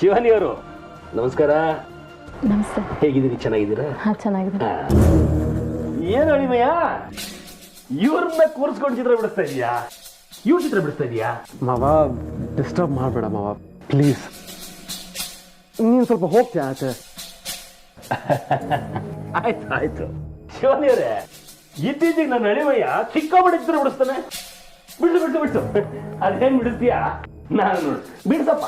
ಶಿವಾನಿಯವರು ನಮಸ್ಕಾರ. ನಮಸ್ತೆ. ಹೇಗಿದ್ದೀರಿ? ಚೆನ್ನಾಗಿದ್ದೀರಾ? ಹಾಂ, ಚೆನ್ನಾಗಿದೆ. ಏನು ಅಳಿಮಯ್ಯ, ಇವ್ರನ್ನ ಕೂರಿಸ್ಕೊಂಡು ಚಿತ್ರ ಬಿಡಿಸ್ತಾ ಇದೀಯಾ? ಇವ್ರ ಚಿತ್ರ ಬಿಡಿಸ್ತಾ ಇದೀಯಾ? ಮಾವ ಡಿಸ್ಟರ್ಬ್ ಮಾಡಬೇಡ ಮಾವ, ಪ್ಲೀಸ್. ನೀನು ಸ್ವಲ್ಪ ಹೋಗ್ತೀಯ ಆಚೆ? ಆಯ್ತು ಆಯ್ತು. ಶಿವಾನಿಯವರೇ, ಇತ್ತೀಚೆಗೆ ನನ್ನ ಅಳಿಮಯ್ಯ ಸಿಕ್ಕಾಪಟ್ಟೆ ಚಿತ್ರ ಬಿಡಿಸ್ತಾನೆ. ಬಿಡಿಸು ಬಿಡಿಸು ಬಿಡಿಸು. ಅದೇನ್ ಬಿಡಿಸ್ತೀಯಾ? ನಾನು ನೋಡು, ಬಿಡಿಸಪ್ಪ.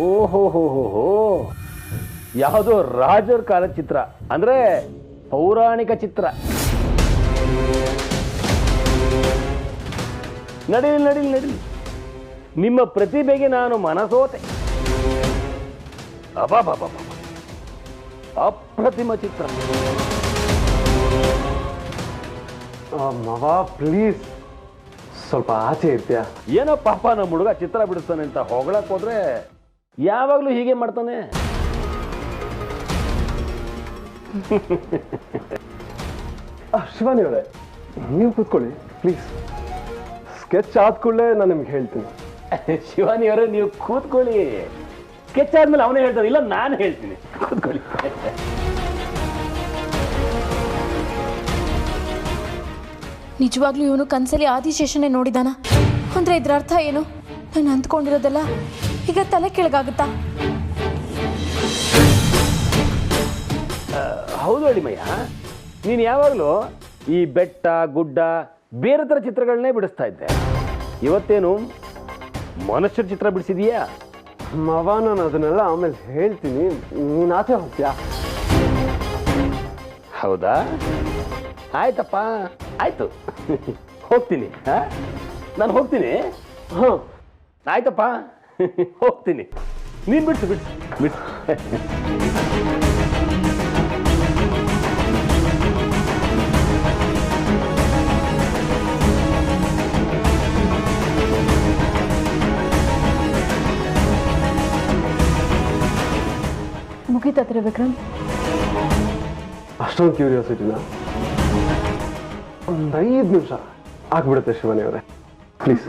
ಓಹೋ ಹೋ ಹೋ ಹೋ, ಯಾವುದೋ ರಾಜರ ಕಾಲದ ಚಿತ್ರ, ಅಂದ್ರೆ ಪೌರಾಣಿಕ ಚಿತ್ರ. ನಡೀಲಿ ನಡೀಲಿ ನಡೀಲಿ. ನಿಮ್ಮ ಪ್ರತಿಭೆಗೆ ನಾನು ಮನಸೋತೆ. ಅಬಾಬಾಬಾ, ಅಪ್ರತಿಮ ಚಿತ್ರ. ಮಾವ ಪ್ಲೀಸ್ ಸ್ವಲ್ಪ ಆಚೆ ಇರ್ತೀಯ? ಏನೋ ಪಾಪ ನಮ್ಮ ಹುಡುಗ ಚಿತ್ರ ಬಿಡಿಸ್ತಾನೆ ಅಂತ ಹೊಗಳಕ್ ಹೋದ್ರೆ ಯಾವಾಗ್ಲೂ ಹೀಗೆ ಮಾಡ್ತಾನೆ. ಶಿವಾನಿ ಅವರೇ, ನೀವು ಕೂತ್ಕೊಳ್ಳಿ ಪ್ಲೀಸ್. ಸ್ಕೆಚ್ ಆದ ಕೂಡಲೇ ನಾನು ನಿಮ್ಗೆ ಹೇಳ್ತೀನಿ. ಶಿವಾನಿ ಅವರೇ, ನೀವು ಕೂತ್ಕೊಳ್ಳಿ. ಸ್ಕೆಚ್ ಆದ್ಮೇಲೆ ಅವನೇ ಹೇಳ್ತಾನೆ, ಇಲ್ಲ ನಾನು ಹೇಳ್ತೀನಿ. ಕೂತ್ಕೊಳ್ಳಿ. ನಿಜವಾಗ್ಲೂ ಇವನು ಕನ್ಸಲ್ಲಿ ಆದಿಶೇಷನೇ ನೋಡಿದಾನ ಅಂದ್ರೆ ಇದ್ರ ಅರ್ಥ ಏನು? ನಾನು ಅಂದ್ಕೊಂಡಿರೋದೆಲ್ಲ ಈಗ ತಲೆ ಕೆಳಗಾಗುತ್ತಾ? ಹೌದು ಅಡಿಮಯ್ಯ, ನೀನು ಯಾವಾಗಲೂ ಈ ಬೆಟ್ಟ ಗುಡ್ಡ ಬೇರೆ ಥರ ಚಿತ್ರಗಳನ್ನೇ ಬಿಡಿಸ್ತಾ ಇದ್ದೆ. ಇವತ್ತೇನು ಮನುಷ್ಯರ ಚಿತ್ರ ಬಿಡಿಸಿದೀಯಾ? ಮಾವ ನಾನು ಅದನ್ನೆಲ್ಲ ಆಮೇಲೆ ಹೇಳ್ತೀನಿ, ನೀನು ಆಚೆ ಹೋಗ್ತೀಯಾ? ಹೌದಾ? ಆಯ್ತಪ್ಪ, ಆಯ್ತು. ಹೋಗ್ತೀನಿ. ನಾನು ಹೋಗ್ತೀನಿ. ಹಾಂ ಆಯ್ತಪ್ಪ, ಹೋಗ್ತೀನಿ. ನೀನು ಬಿಡ್ಸು ಬಿಡ್ಸು ಬಿಡ್ಸು. ಮುಗಿತತ್ರ ವಿಕ್ರಮ್? ಅಷ್ಟೊಂದು ಕ್ಯೂರಿಯಾಸಿಟಿನ? ಒಂದು 5 ನಿಮಿಷ ಆಗ್ಬಿಡುತ್ತೆ ಶಿವಾನಿ ಅವರೇ, ಪ್ಲೀಸ್.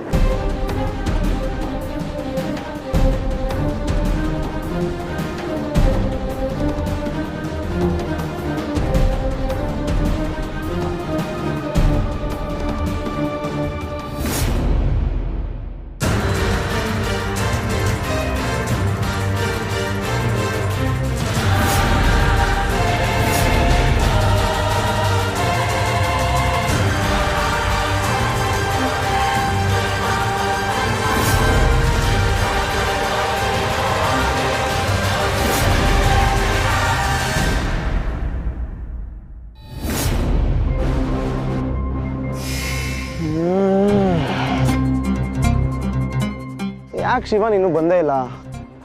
ಯಾಕೆ ಶಿವ ನೀನು ಬಂದೇ ಇಲ್ಲ?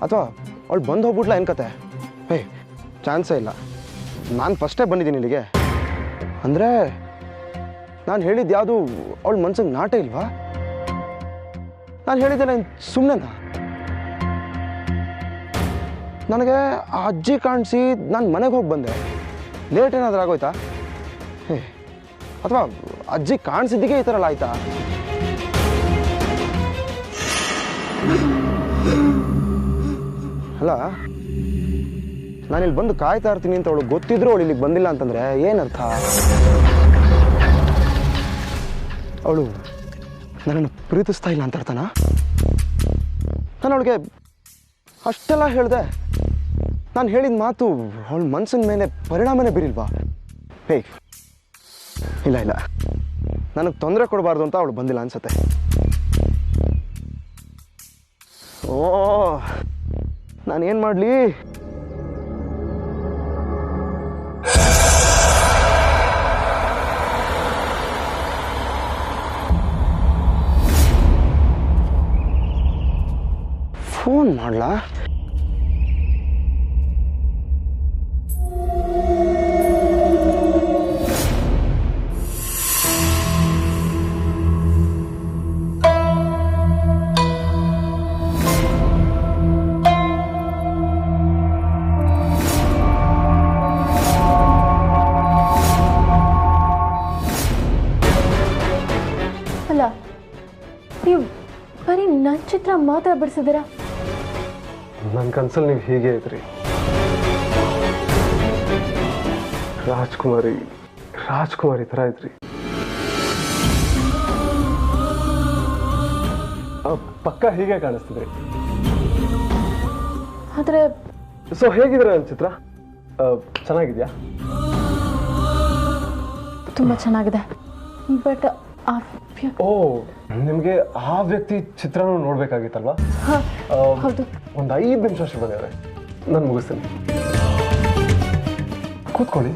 ಅಥವಾ ಅವಳು ಬಂದು ಹೋಗ್ಬಿಟ್ಲ ಏನು ಕತೆ? ಹೇ, ಚಾನ್ಸೇ ಇಲ್ಲ. ನಾನು ಫಸ್ಟೇ ಬಂದಿದ್ದೀನಿ ಇಲ್ಲಿಗೆ. ಅಂದರೆ ನಾನು ಹೇಳಿದ್ದು ಯಾವುದು ಅವಳ ಮನ್ಸಿಗೆ ನಾಟೇ ಇಲ್ವಾ? ನಾನು ಹೇಳಿದ್ದೆ ನಾನು ಸುಮ್ಮನೆನಾ? ನನಗೆ ಆ ಅಜ್ಜಿ ಕಾಣಿಸಿ ನಾನು ಮನೆಗೆ ಹೋಗಿ ಬಂದೆ. ಲೇಟ್ ಏನಾದರೂ ಆಗೋಯ್ತಾ? ಹೇ, ಅಥವಾ ಅಜ್ಜಿ ಕಾಣಿಸಿದ್ದಕ್ಕೆ ಈ ಥರ ಎಲ್ಲ ಆಯ್ತಾ? ಅಲ್ಲ, ನಾನಿಲ್ಲಿ ಬಂದು ಕಾಯ್ತಾ ಇರ್ತೀನಿ ಅಂತ ಅವಳು ಗೊತ್ತಿದ್ರು ಅವಳು ಇಲ್ಲಿಗೆ ಬಂದಿಲ್ಲ ಅಂತಂದ್ರೆ ಏನರ್ಥ? ಅವಳು ನನ್ನನ್ನು ಪ್ರೀತಿಸ್ತಾ ಇಲ್ಲ ಅಂತ ಅರ್ಥನಾ? ನಾನು ಅವಳಿಗೆ ಅಷ್ಟೆಲ್ಲ ಹೇಳಿದೆ, ನಾನು ಹೇಳಿದ ಮಾತು ಅವಳ ಮನಸ್ಸಿನ ಮೇಲೆ ಪರಿಣಾಮನೇ ಬೀರಿಲ್ವಾ? ಹೇ, ಇಲ್ಲ ಇಲ್ಲ, ನನಗೆ ತೊಂದರೆ ಕೊಡಬಾರ್ದು ಅಂತ ಅವಳು ಬಂದಿಲ್ಲ ಅನ್ಸತ್ತೆ. ಓ, ನಾನೇನು ಮಾಡಲಿ? ಫೋನ್ ಮಾಡಲಾ? ಚಿತ್ರ ಮಾತ್ರ ಬಿಡಿಸಿದ್ದೀರಾ? ನನ್ನ ಕನ್ಸಲ್ಲಿ ನೀವು ಹೀಗೆ ಇದ್ರಿ, ರಾಜ್ಕುಮಾರಿ ಥರ ಇದ್ರಿ. ಪಕ್ಕ ಹೀಗೆ ಕಾಣಿಸ್ತಿದ್ರಿ. ಆದರೆ ಸೊ ಹೇಗಿದ್ರೆ ನನ್ನ ಚಿತ್ರ ಚೆನ್ನಾಗಿದ್ಯಾ? ತುಂಬ ಚೆನ್ನಾಗಿದೆ. ಬಟ್ ಓ, ನಿಮಗೆ ಆ ವ್ಯಕ್ತಿ ಚಿತ್ರನೂ ನೋಡ್ಬೇಕಾಗಿತ್ತಲ್ವಾ? ಹೌದು. ಒಂದು 5 ನಿಮಿಷ ಅಷ್ಟು ಬಂದಿದ್ದಾರೆ, ನಾನು ಮುಗಿಸ್ತೀನಿ. ಕೂತ್ಕೊಳ್ಳಿ.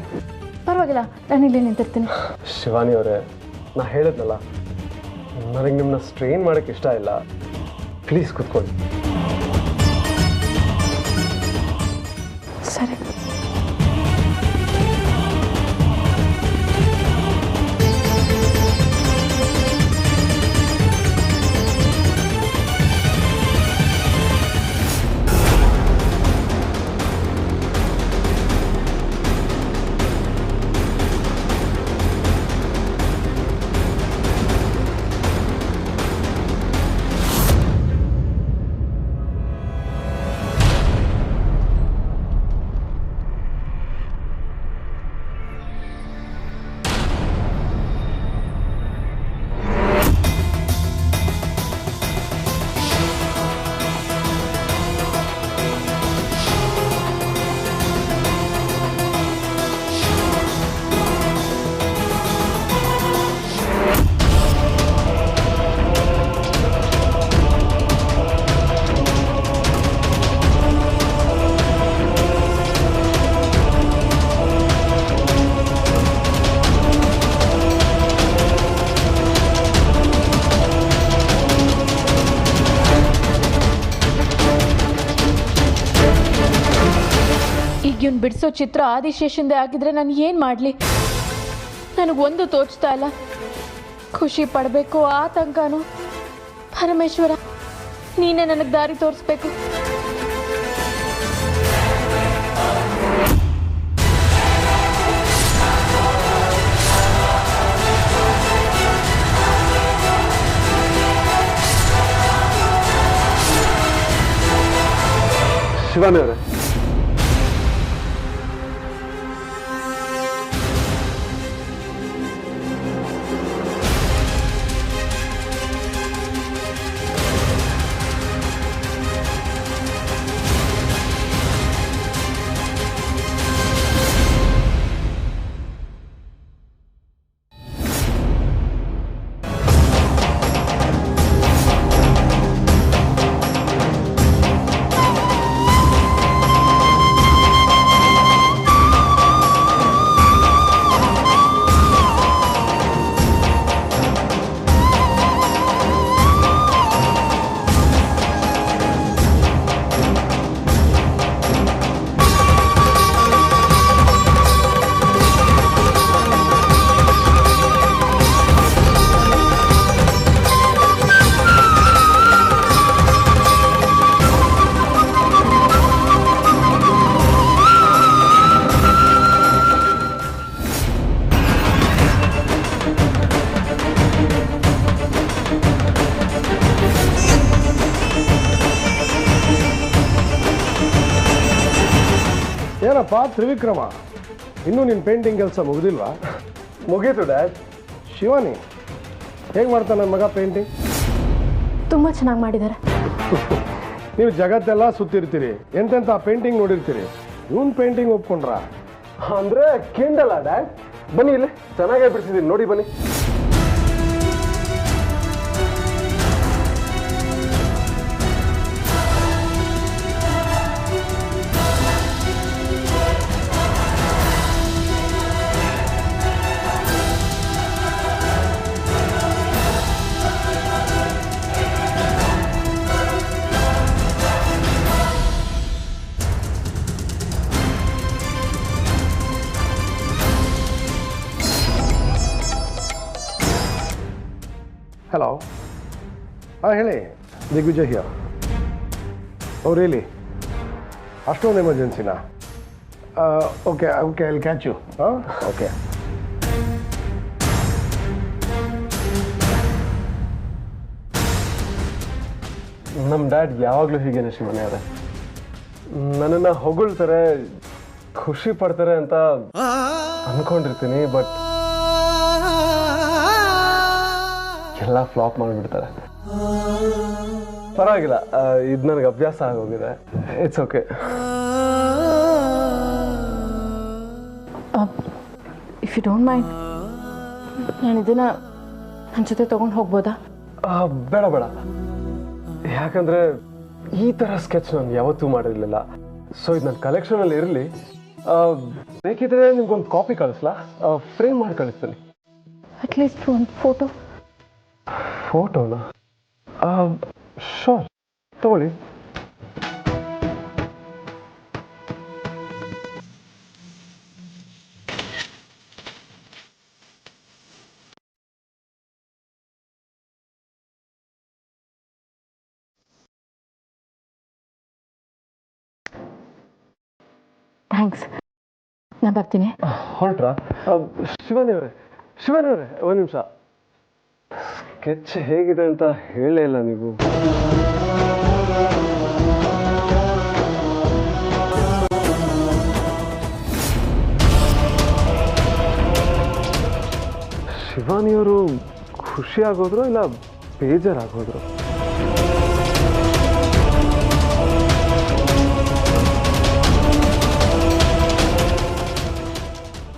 ಪರವಾಗಿಲ್ಲ, ನಾನು ಇಲ್ಲೇ ನಿಂತಿರ್ತೀನಿ. ಶಿವಾನಿ ಅವರೇ, ನಾ ಹೇಳಿದ್ನಲ್ಲ, ನನಗೆ ನಿಮ್ಮನ್ನ ಸ್ಟ್ರೈನ್ ಮಾಡೋಕ್ಕೆ ಇಷ್ಟ ಇಲ್ಲ. ಪ್ಲೀಸ್ ಕೂತ್ಕೊಳ್ಳಿ. ಸರಿ. ಇವ್ನು ಬಿಡಿಸೋ ಚಿತ್ರ ಆದಿಶೇಷಂದೇ ಆಗಿದ್ರೆ ನಾನು ಏನು ಮಾಡಲಿ? ನನಗೊಂದು ತೋಚ್ತಾ ಇಲ್ಲ. ಖುಷಿ ಪಡಬೇಕು ಆತಂಕನೂ. ಪರಮೇಶ್ವರ, ನೀನೇ ನನಗೆ ದಾರಿ ತೋರಿಸ್ಬೇಕು. ಶಿವಾನಿ ಅವರೇ, ಏನಪ್ಪ ತ್ರಿವಿಕ್ರಮ, ಇನ್ನೂ ನಿನ್ನ ಪೇಂಟಿಂಗ್ ಕೆಲಸ ಮುಗಿದಿಲ್ವಾ? ಮುಗೀತು ಡ್ಯಾಡ್. ಶಿವಾನಿ, ಹೇಗೆ ಮಾಡ್ತಾನೆ ನನ್ನ ಮಗ ಪೇಂಟಿಂಗ್? ತುಂಬ ಚೆನ್ನಾಗಿ ಮಾಡಿದ್ದಾರೆ. ನೀವು ಜಗತ್ತೆಲ್ಲ ಸುತ್ತಿರ್ತೀರಿ, ಎಂತೆಂಥ ಪೇಂಟಿಂಗ್ ನೋಡಿರ್ತೀರಿ. ಇವನ್ ಪೇಂಟಿಂಗ್ ಒಪ್ಕೊಂಡ್ರಾ? ಅಂದರೆ ಕಿಂಡಲ್ಲ ಡ್ಯಾಡ್. ಬನ್ನಿ, ಇಲ್ಲಿ ಚೆನ್ನಾಗೇ ಬಿಡಿಸಿದ್ದೀನಿ, ನೋಡಿ ಬನ್ನಿ. ಹಲೋ, ಹಾಂ ಹೇಳಿ. ದಿಗ್ವಿಜಯ್ ಹಿಯರ್. Oh really? ಅಷ್ಟೊಂದು ಎಮರ್ಜೆನ್ಸಿನಾ? Okay okay, I will catch you. ಹಾಂ, ಓಕೆ. ನಮ್ಮ ಡ್ಯಾಡ್ ಯಾವಾಗಲೂ ಹೀಗೇನೆ ಶಿವಾನಿ ಅವರೇ. ನನ್ನನ್ನು ಹೊಗಳ್ತಾರೆ, ಖುಷಿ ಪಡ್ತಾರೆ ಅಂತ ಅಂದ್ಕೊಂಡಿರ್ತೀನಿ, ಬಟ್ ಎಲ್ಲ ಫ್ಲಾಪ್ ಮಾಡಿಬಿಡ್ತಾರೆ. ಪರವಾಗಿಲ್ಲ, ಇದು ನನಗೆ ಅಭ್ಯಾಸ ಆಗೋಗಿದೆ. It's okay. If you don't mind, ನಾನು ಇದನ್ನು ನನ್ನ ಜೊತೆ ತೊಗೊಂಡು ಹೋಗ್ಬೋದಾ? ಬೇಡ ಬೇಡ, ಯಾಕಂದರೆ ಈ ಥರ ಸ್ಕೆಚ್ ನಾನು ಯಾವತ್ತೂ ಮಾಡಿರಲಿಲ್ಲ. ಸೊ ಇದು ನನ್ನ ಕಲೆಕ್ಷನಲ್ಲಿ ಇರಲಿ. ಬೇಕಿದ್ರೆ ನಿಮ್ಗೊಂದು ಕಾಪಿ ಕಳಿಸ್ಲಾ? ಫ್ರೇಮ್ ಮಾಡಿ ಕಳಿಸ್ತೀನಿ. ಅಟ್ಲೀಸ್ಟ್ ಒಂದು ಫೋಟೋ. ಫೋಟೋನಾ? ಶೋರ್, ತಗೊಳ್ಳಿ. ಥ್ಯಾಂಕ್ಸ್, ನಾನು ಬರ್ತೀನಿ. ಹೊರಟ್ರಾ? ಶಿವಾನಿ ಅವರೇ, ಒಂದು ನಿಮಿಷ. ಸ್ಕೆಚ್ ಹೇಗಿದೆ ಅಂತ ಹೇಳೇ ಇಲ್ಲ ನೀವು. ಶಿವಾನಿಯವರು ಖುಷಿಯಾಗೋದ್ರು ಇಲ್ಲ ಬೇಜಾರಾಗೋದ್ರು?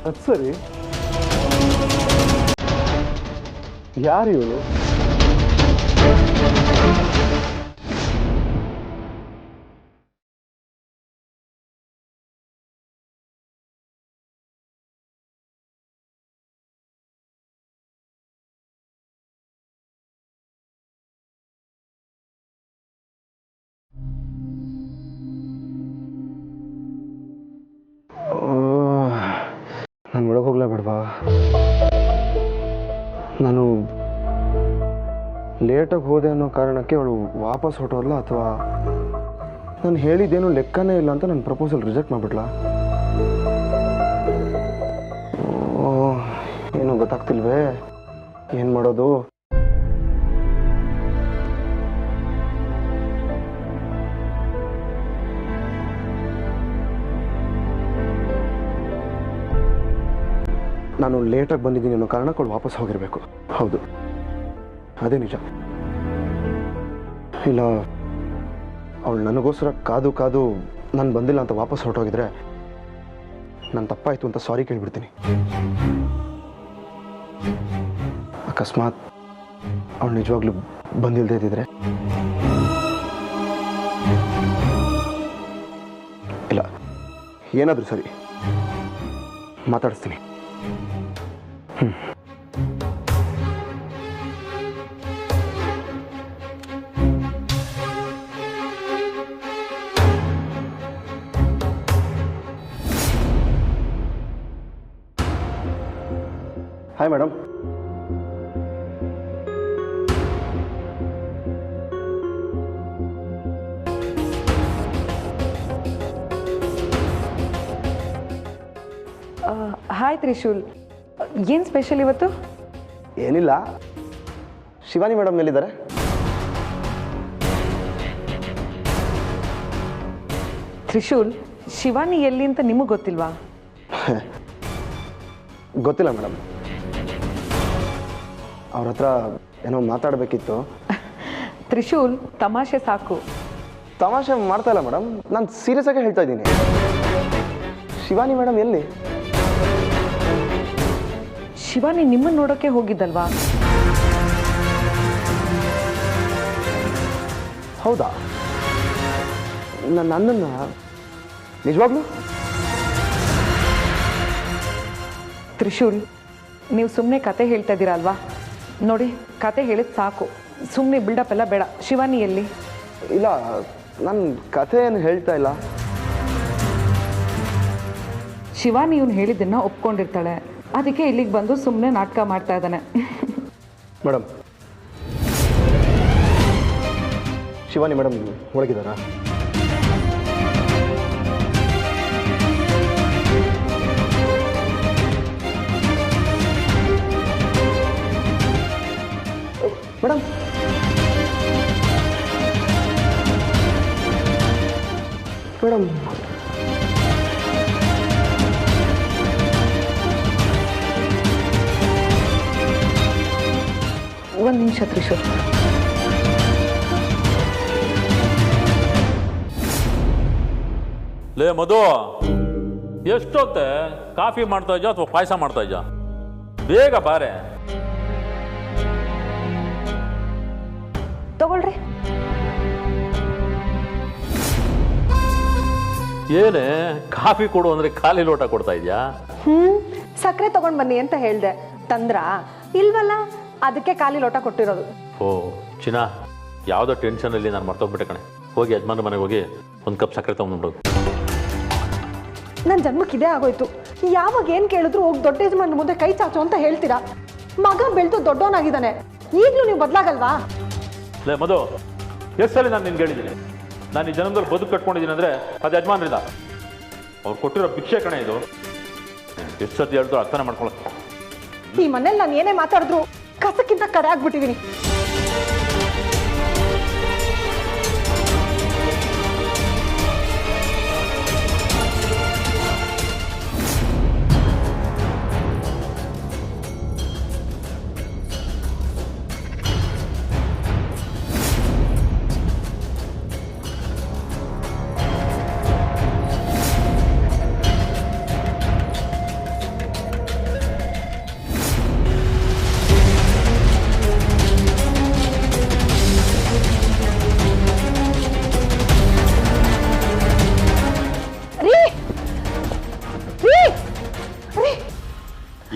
ಅದು ಸರಿ, ಯಾರು ಇವನು? ನಾನು ಒಳಗೆ ಹೋಗ್ಲೇ ಬೇಡವಾ? ನಾನು ಲೇಟಾಗಿ ಹೋದೆ ಅನ್ನೋ ಕಾರಣಕ್ಕೆ ಅವಳು ವಾಪಸ್ ಹೊಟ್ಟೋದ್ಲ, ಅಥವಾ ನಾನು ಹೇಳಿದ್ದೇನು ಲೆಕ್ಕನೇ ಇಲ್ಲ ಅಂತ ನನ್ನ ಪ್ರಪೋಸಲ್ ರಿಜೆಕ್ಟ್ ಮಾಡಿಬಿಡ್ಲಾ? ಏನೋ ಗೊತ್ತಾಗ್ತಿಲ್ವೇ, ಏನು ಮಾಡೋದು? ನಾನು ಲೇಟಾಗಿ ಬಂದಿದ್ದೀನಿ ಅನ್ನೋ ಕಾರಣಕ್ಕೆ ಅವಳು ವಾಪಸ್ ಹೋಗಿರಬೇಕು. ಹೌದು, ಅದೇ ನಿಜ. ಇಲ್ಲ, ಅವಳು ನನಗೋಸ್ಕರ ಕಾದು ಕಾದು ನಾನು ಬಂದಿಲ್ಲ ಅಂತ ವಾಪಸ್ ಹೊರಟೋಗಿದ್ರೆ ನಾನು ತಪ್ಪಾಯಿತು ಅಂತ ಸಾರಿ ಕೇಳಿಬಿಡ್ತೀನಿ. ಅಕಸ್ಮಾತ್ ಅವಳು ನಿಜವಾಗ್ಲೂ ಬಂದಿಲ್ಲದೆ ಇದ್ದಿದ್ರೆ, ಇಲ್ಲ ಏನಾದರೂ ಸರಿ ಮಾತಾಡಿಸ್ತೀನಿ. Hi madam. ಹಾಯ್ ತ್ರಿಶೂಲ್, ಏನು ಸ್ಪೆಷಲ್ ಇವತ್ತು? ಏನಿಲ್ಲ, ಶಿವಾನಿ ಮೇಡಮ್ ಎಲ್ಲಿದ್ದಾರೆ? ತ್ರಿಶೂಲ್, ಶಿವಾನಿ ಎಲ್ಲಿ ಅಂತ ನಿಮಗೆ ಗೊತ್ತಿಲ್ವಾ? ಗೊತ್ತಿಲ್ಲ ಮೇಡಮ್, ಅವ್ರ ಹತ್ರ ಏನೋ ಮಾತಾಡಬೇಕಿತ್ತು. ತ್ರಿಶೂಲ್, ತಮಾಷೆ ಸಾಕು. ತಮಾಷೆ ಮಾಡ್ತಾ ಇಲ್ಲ ಮೇಡಮ್, ನಾನು ಸೀರಿಯಸ್ ಆಗಿ ಹೇಳ್ತಾ ಇದ್ದೀನಿ. ಶಿವಾನಿ ಮೇಡಮ್ ಎಲ್ಲಿ? ಶಿವಾನಿ ನಿಮ್ಮನ್ನು ನೋಡೋಕ್ಕೆ ಹೋಗಿದ್ದಲ್ವಾ? ಹೌದಾ? ನನ್ನನ್ನು ನಿಜವಾಗ್ಲೂ? ತ್ರಿಶೂಲ್, ನೀವು ಸುಮ್ಮನೆ ಕತೆ ಹೇಳ್ತಾ ಇದ್ದೀರಾ ಅಲ್ವಾ? ನೋಡಿ, ಕತೆ ಹೇಳಿದ ಸಾಕು, ಸುಮ್ಮನೆ ಬಿಲ್ಡಪ್ ಎಲ್ಲ ಬೇಡ. ಶಿವಾನಿ ಎಲ್ಲಿ? ಇಲ್ಲ, ನಾನು ಕಥೆ ಏನು ಹೇಳ್ತಾ ಇಲ್ಲ. ಶಿವಾನಿ ಇವನು ಹೇಳಿದ್ದನ್ನು ಒಪ್ಕೊಂಡಿರ್ತಾಳೆ, ಅದಕ್ಕೆ ಇಲ್ಲಿಗೆ ಬಂದು ಸುಮ್ಮನೆ ನಾಟಕ ಮಾಡ್ತಾ ಇದ್ದಾನೆ. ಮೇಡಮ್, ಶಿವಾನಿ ಮೇಡಮ್ ಒಳಗಿದ್ದಾರಾ? ಮೇಡಮ್ ಒಂದೊಂದು ನಿಮಿಷ ತ್ರಿಶೂಲ್. ಲೇ ಮಧು, ಎಷ್ಟೊತ್ತೆ ಕಾಫಿ ಮಾಡ್ತಾ ಇದ್ಯಾ ಅಥವಾ ಪಾಯಸ ಮಾಡ್ತಾ ಇದ್ಯಾ? ಬೇಗ ಬಾರೆ. ತಗೊಳ್ರಿ. ಏನೇ ಕಾಫಿ ಕೊಡು ಅಂದ್ರೆ ಖಾಲಿ ಲೋಟ ಕೊಡ್ತಾ ಇದ್ಯಾ? ಸಕ್ಕರೆ ತಗೊಂಡ್ ಬನ್ನಿ ಅಂತ ಹೇಳ್ದೆ, ತಂದ್ರ ಇಲ್ವಲ್ಲ, ಅದಕ್ಕೆ ಖಾಲಿ ಲೋಟ ಕೊಟ್ಟಿರೋದು. ಓ ಚಿನ್ನ, ಯಾವುದೋ ಟೆನ್ಷನಲ್ಲಿ ನಾನು ಮರ್ತೋಗ್ಬಿಟ್ಟೆ ಕಣೆ. ಹೋಗಿ ಯಜಮಾನ್ರ ಮನೆಗೆ ಹೋಗಿ ಒಂದು ಕಪ್ ಸಕ್ಕರೆ ತಗೊಂಡ್ಬಿಡು. ನನ್ನ ಜನ್ಮಕ್ಕೆ ಇದೇ ಆಗೋಯ್ತು. ಯಾವಾಗ ಏನು ಕೇಳಿದ್ರು ಹೋಗಿ ದೊಡ್ಡ ಯಜಮಾನ ಮುಂದೆ ಕೈ ಚಾಚು ಅಂತ ಹೇಳ್ತೀರಾ. ಮಗ ಬೆಳೆದು ದೊಡ್ಡವನಾಗಿದ್ದಾನೆ, ಈಗಲೂ ನೀವು ಬದಲಾಗಲ್ವಾ? ಲೇ ಮಧು, ಎಷ್ಟು ಸಲ ನಾನು ನಿನ್ಗೆ ಹೇಳಿದ್ದೀನಿ, ನಾನು ಈ ಜನ್ಮದಲ್ಲಿ ಬದುಕು ಕಟ್ಕೊಂಡಿದ್ದೀನಿ ಅಂದರೆ ಅದು ಯಜಮಾನ್ರಿಲ್ಲ, ಅವ್ರು ಕೊಟ್ಟಿರೋ ಭಿಕ್ಷೆ ಕಣೆ ಇದು. ಎಷ್ಟು ಸತಿ ಹೇಳಿದ್ರು ಅರ್ಥನೇ ಮಾಡ್ಕೊಳಕ್ಕೆ. ಈ ಮನೇಲಿ ನಾನು ಏನೇ ಮಾತಾಡಿದ್ರು ಕಸಕ್ಕಿಂತ ಕಡೆ ಆಗ್ಬಿಟ್ಟಿದ್ದೀನಿ.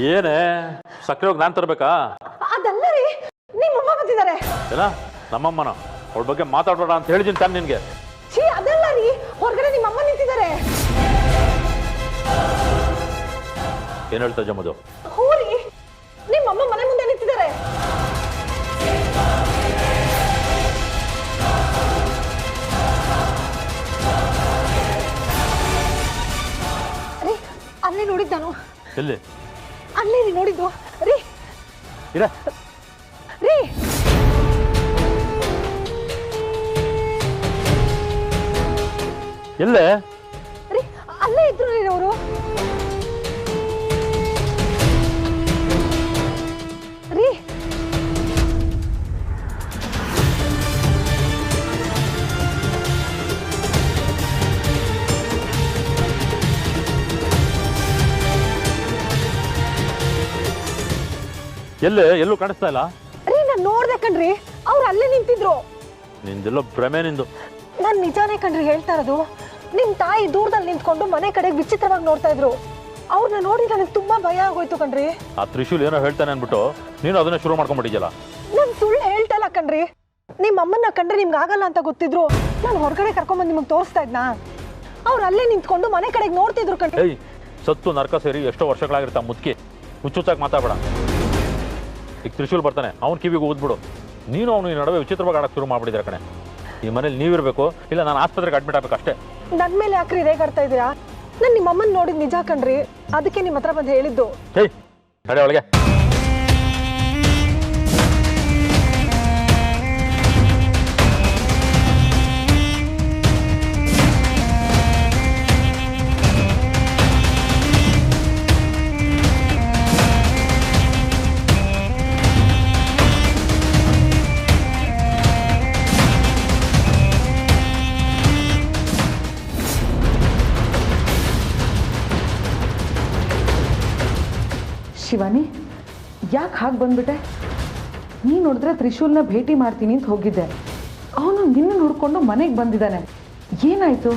ಏನೇ ಸಕ್ಕರೆ ಹೋಗಿ ನಾನು ತರಬೇಕಾ? ಅದಲ್ಲ ರೀ, ನಿಮ್ಮಮ್ಮ ಬಂದಿದ್ದಾರೆ. ಏನ ನಮ್ಮಮ್ಮನ? ಅವಳ ಬಗ್ಗೆ ಮಾತಾಡೋಣ ಅಂತ ಹೇಳಿದ್ದೀನಿ ತಾನೆ ನಿನ್ಗೆ. ಛೀ, ಅದಲ್ಲ ರೀ, ಹೊರಗಡೆ ನಿಮ್ಮಮ್ಮ ನಿಂತಿದ್ದಾರೆ. ಏನ್ ಹೇಳ್ತಾ ಜಮ್ಮದು? ಹೂ ರೀ, ನಿಮ್ಮಮ್ಮ ಮನೆ ಮುಂದೆ ನಿಂತಿದ್ದಾರೆ. ರೀ, ಅಲ್ಲೇ ನೋಡಿದ್ದು ನಾನು. ಎಲ್ಲಿ? ಅಲ್ಲೇ ರೀ ನೋಡಿದ್ದು. ರೀ ಇರ ರೀ, ಎಲ್ಲೇ? ರೀ ಅಲ್ಲೇ ಇದ್ರು ರೀ ಅವರು. ರೀ ಎಲ್ಲೇ? ಎಲ್ಲೂ ಕಾಣಿಸ್ತಾ ಇಲ್ಲ. ರೀ, ನಾನು ನೋಡ್ದೆ ಕಣ್ರಿ, ಅವ್ರು ಅಲ್ಲೇ ನಿಂತಿದ್ರು. ನಿಂದೆಲ್ಲೋ ಭ್ರಮೆ ನಿಂದು. ನಾನು ನಿಜಾನೇ ಕಣ್ರಿ ಹೇಳ್ತಾ ಇರೋದು. ನಿಮ್ ತಾಯಿ ದೂರದಲ್ಲಿ ನಿಂತ್ಕೊಂಡು ಮನೆ ಕಡೆಗೆ ವಿಚಿತ್ರವಾಗಿ ನೋಡ್ತಾ ಇದ್ರು. ಅವ್ರನ್ನ ನೋಡಿ ನನಗೆ ತುಂಬಾ ಭಯ ಆಗೋಯ್ತು ಕಣ್ರಿ. ಆ ತ್ರಿಶೂಲ್ ಏನೋ ಹೇಳ್ತಾನೆ ಅನ್ಬಿಟ್ಟು ನೀನು ಅದನ್ನ ಶುರು ಮಾಡ್ಕೊಂಡ್ಬಿಟ್ಟಿದ್ಯಲ್ಲ. ನಾನು ಸುಳ್ಳು ಹೇಳ್ತಾ ಇಲ್ಲ ಕಣ್ರಿ. ನಿಮ್ಮ ಅಮ್ಮನ್ನ ಕಂಡ್ರೆ ನಿಮ್ಗೆ ಆಗಲ್ಲ ಅಂತ ಗೊತ್ತಿದ್ರು ನಾನು ಹೊರಗಡೆ ಕರ್ಕೊಂಡ್ಬಂದು ನಿಮಗೆ ತೋರಿಸ್ತಾ ಇದ್ನಾ. ಅವ್ರು ಅಲ್ಲೇ ನಿಂತ್ಕೊಂಡು ಮನೆ ಕಡೆಗೆ ನೋಡ್ತಿದ್ರು ಕಣ್ರಿ. ಏಯ್, ಸತ್ತು ನರಕ ಸೇರಿ ಎಷ್ಟೋ ವರ್ಷಗಳಾಗಿರ್ತಾ ಮುದ್ಕಿ, ಹುಚ್ಚುಚ್ಚಾಗಿ ಮಾತಾಡಬೇಡ. ಈಗ ತ್ರಿಶೂಲ್ ಬರ್ತಾನೆ, ಅವ್ನ ಕಿವಿಗೆ ಊದ್ಬಿಡು. ನೀನು ಅವನು ಈ ನಡುವೆ ವಿಚಿತ್ರವಾಗಿ ಆಡಕ್ಕೆ ಶುರು ಮಾಡ್ಬಿಟ್ಟಿದ್ರೆ ಕಣೆ. ಈ ಮನೇಲಿ ನೀವಿರಬೇಕು, ಇಲ್ಲ ನಾನು ಆಸ್ಪತ್ರೆಗೆ ಅಡ್ಮಿಟ್ ಆಗ್ಬೇಕು ಅಷ್ಟೇ. ನನ್ನ ಮೇಲೆ ಯಾಕ್ರಿ ರೇಗಾಡ್ತಾ ಇದ್ದೀರಾ? ನಾನು ನಿಮ್ಮ ಅಮ್ಮನ ನೋಡಿದ್ ನಿಜ ಕಣ್ರಿ, ಅದಕ್ಕೆ ನಿಮ್ಮ ಹತ್ರ ಬಂದು ಹೇಳಿದ್ದು. ಏಯ್ ನಡೆ ಒಳಗೆ. ಶಿವಾನಿ, ಯಾಕೆ ಹಾಗೆ ಬಂದ್ಬಿಟ್ಟೆ? ನೀನು ನೋಡಿದ್ರೆ ತ್ರಿಶೂಲ್ನ ಭೇಟಿ ಮಾಡ್ತೀನಿ ಅಂತ ಹೋಗಿದ್ದೆ, ಅವನು ನಿನ್ನ ನೋಡ್ಕೊಂಡು ಮನೆಗೆ ಬಂದಿದ್ದಾನೆ. ಏನಾಯ್ತು?